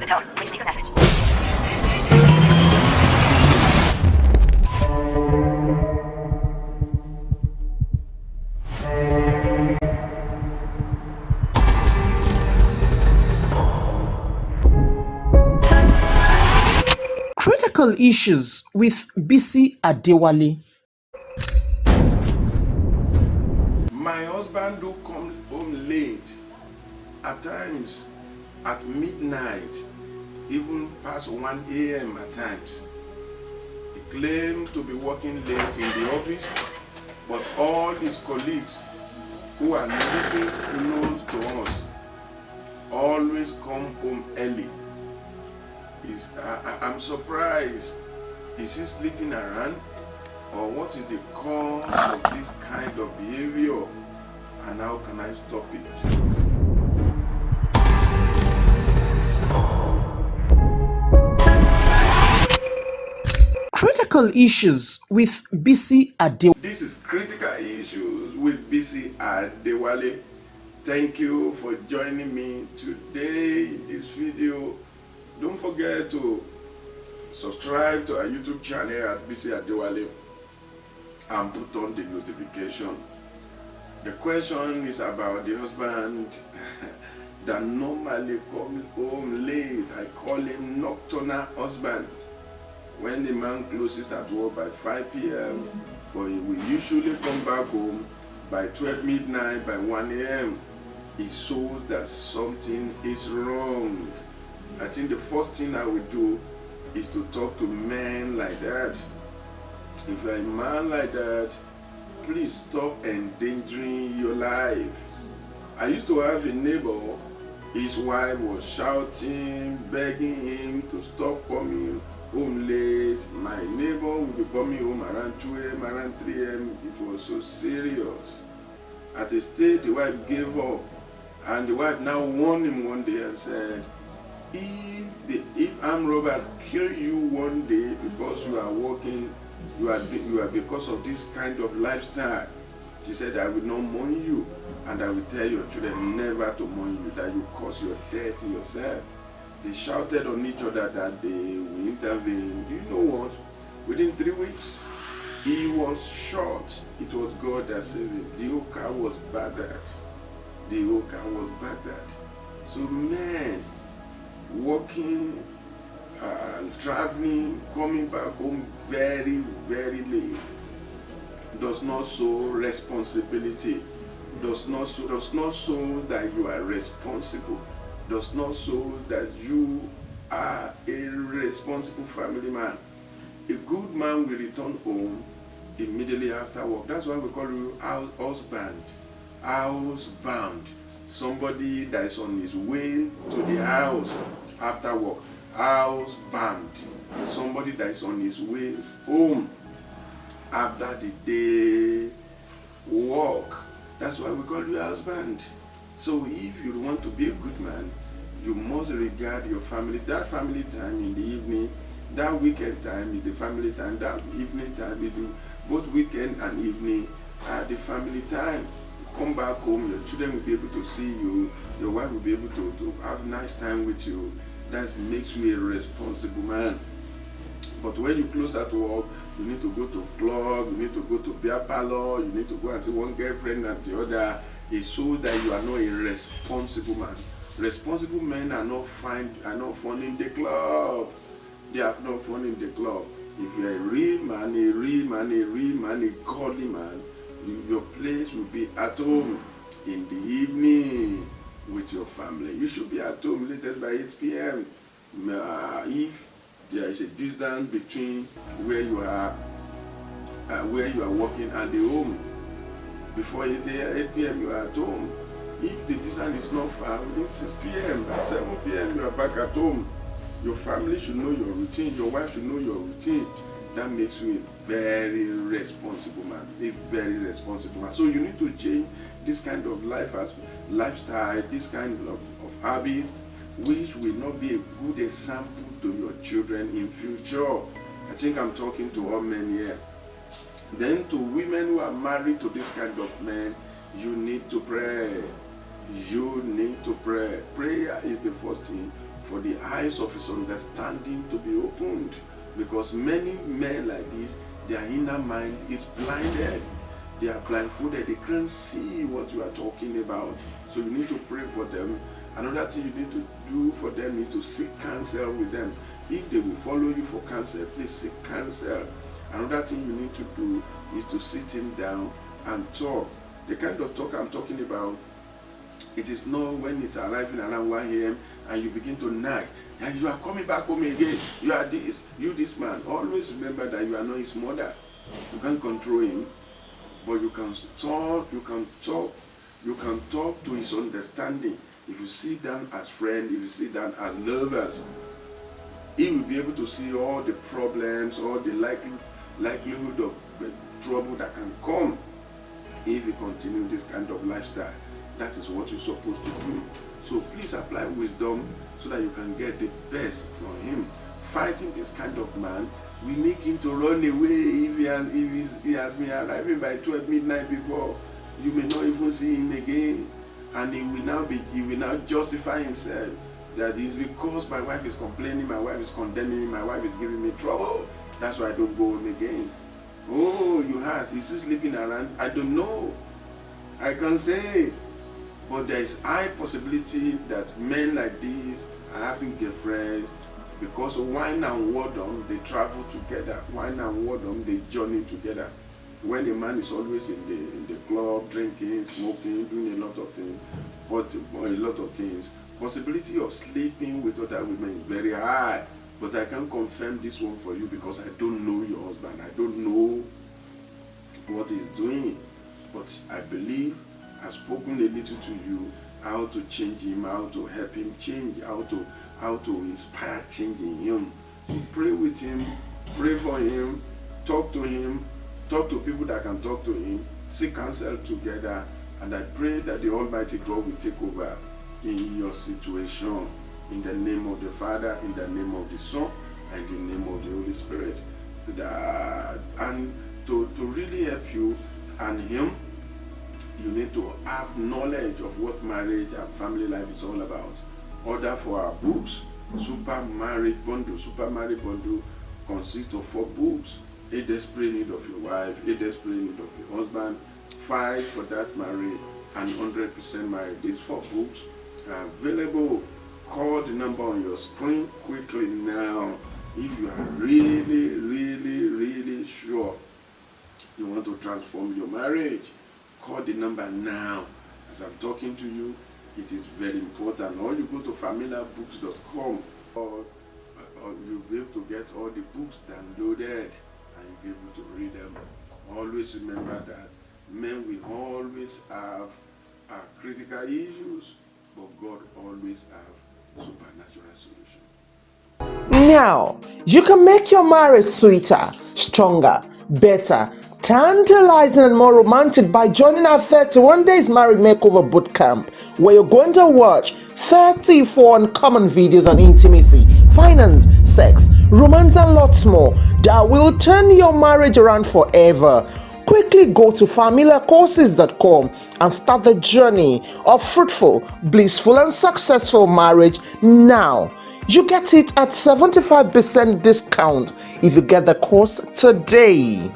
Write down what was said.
tone. Please leave a message. Critical issues with Bisi Adewale. My husband do come home late, at times at midnight, even past 1 a.m. at times. He claims to be working late in the office, but all his colleagues who are living close to us always come home early. I'm surprised. Is he sleeping around? Or what is the cause of this kind of behavior? And how can I stop it? Critical issues with Bisi Adewale. This is critical issues with Bisi Adewale. Thank you for joining me today in this video. Don't forget to subscribe to our YouTube channel at Bisi Adewale and put on the notification. The question is about the husband that normally comes home late. I call him nocturnal husband. When the man closes at work by 5 p.m., but he will usually come back home by 12 midnight, by 1 a.m. It shows that something is wrong. I think the first thing I will do is to talk to men like that. If you're a man like that, please stop endangering your life. I used to have a neighbor, his wife was shouting, begging him to stop coming home late. My neighbor would be coming home around 2 a.m., around 3 a.m. It was so serious. At a stage, the wife gave up, and the wife now warned him one day and said, if armed robbers kill you one day because you are working, you are because of this kind of lifestyle, she said, I will not mourn you, and I will tell your children never to mourn you, that you cause your death yourself. They shouted on each other that day. We intervened. Do you know what? Within 3 weeks, he was shot. It was God that saved him. The whole car was battered. The whole car was battered. So men, working, traveling, coming back home very, very late does not show responsibility. Does not show that you are responsible. Does not show that you are a responsible family man. A good man will return home immediately after work. That's why we call you husband. Housebound. Somebody that is on his way to the house after work. Housebound. Somebody that is on his way home after the day work. That's why we call you husband. So if you want to be a good man, you must regard your family. That family time in the evening, that weekend time is the family time, that evening time is both weekend and evening are the family time. Come back home, your children will be able to see you, your wife will be able to have nice time with you. That makes you a responsible man. But when you close at work, you need to go to club, you need to go to beer parlor, you need to go and see one girlfriend and the other. It shows that you are not a responsible man. Responsible men are not fun in the club. They are not fun in the club. If you are a real man, a godly man, your place will be at home in the evening with your family. You should be at home latest by 8 p.m. If there is a distance between where you are working and the home, before 8 p.m. you are at home. If the distance is not far, within 6 p.m. by 7 p.m. you are back at home. Your family should know your routine. Your wife should know your routine. That makes you a very responsible man. A very responsible man. So you need to change this kind of lifestyle, this kind of habit, which will not be a good example to your children in future. I think I'm talking to all men here. Then to women who are married to this kind of men, you need to pray. You need to pray. Prayer is the first thing for the eyes of his understanding to be opened, because many men like this, their inner mind is blinded. They are blindfolded. They can't see what you are talking about. So you need to pray for them. Another thing you need to do for them is to seek counsel with them. If they will follow you for counsel, please seek counsel. Another thing you need to do is to sit him down and talk. The kind of talk I'm talking about, it is not when it's arriving around 1 a.m. and you begin to nag. And you are coming back home again. You are this, you this man. Always remember that you are not his mother. You can't control him, but you can talk, you can talk to his understanding. If you sit down as friends, if you sit down as lovers, he will be able to see all the problems, all the likelihood of trouble that can come if you continue this kind of lifestyle. That is what you're supposed to do. So please apply wisdom so that you can get the best from him. Fighting this kind of man will make him to run away. If he has been arriving by 12 midnight before, you may not even see him again, and he will now justify himself that it's because my wife is complaining, my wife is condemning me, my wife is giving me trouble. That's why I don't go home again. Oh, you has? Is he sleeping around? I don't know. I can't say. But there is high possibility that men like these are having girlfriends because of wine and whoredom. They travel together. Wine and whoredom, they journey together. When a man is always in the club, drinking, smoking, doing a lot of things, possibility of sleeping with other women is very high. But I can confirm this one for you because I don't know your husband. I don't know what he's doing. But I believe I've spoken a little to you how to change him, how to help him change, how to inspire change in him. So pray with him, pray for him, talk to him, talk to people that can talk to him, seek counsel together, and I pray that the Almighty God will take over in your situation. In the name of the Father, in the name of the Son, and in the name of the Holy Spirit. And to really help you and him, you need to have knowledge of what marriage and family life is all about. Order for our books. Super Marriage Bundle consists of 4 books. A Desperate Need of Your Wife, A Desperate Need of Your Husband, Fight for That Marriage, and 100% Marriage. These 4 books are available. Call the number on your screen quickly now. If you are really sure you want to transform your marriage, call the number now. As I'm talking to you, it is very important. Or you go to familiarbooks.com, or you'll be able to get all the books downloaded and you'll be able to read them. Always remember that men will always have critical issues, but God always have supernatural solution. Now, you can make your marriage sweeter, stronger, better, tantalizing, and more romantic by joining our 31 Days Marriage Makeover Bootcamp, where you're going to watch 34 uncommon videos on intimacy, finance, sex, romance, and lots more that will turn your marriage around forever. Quickly go to familiarcourses.com and start the journey of fruitful, blissful, and successful marriage now. You get it at 75% discount if you get the course today.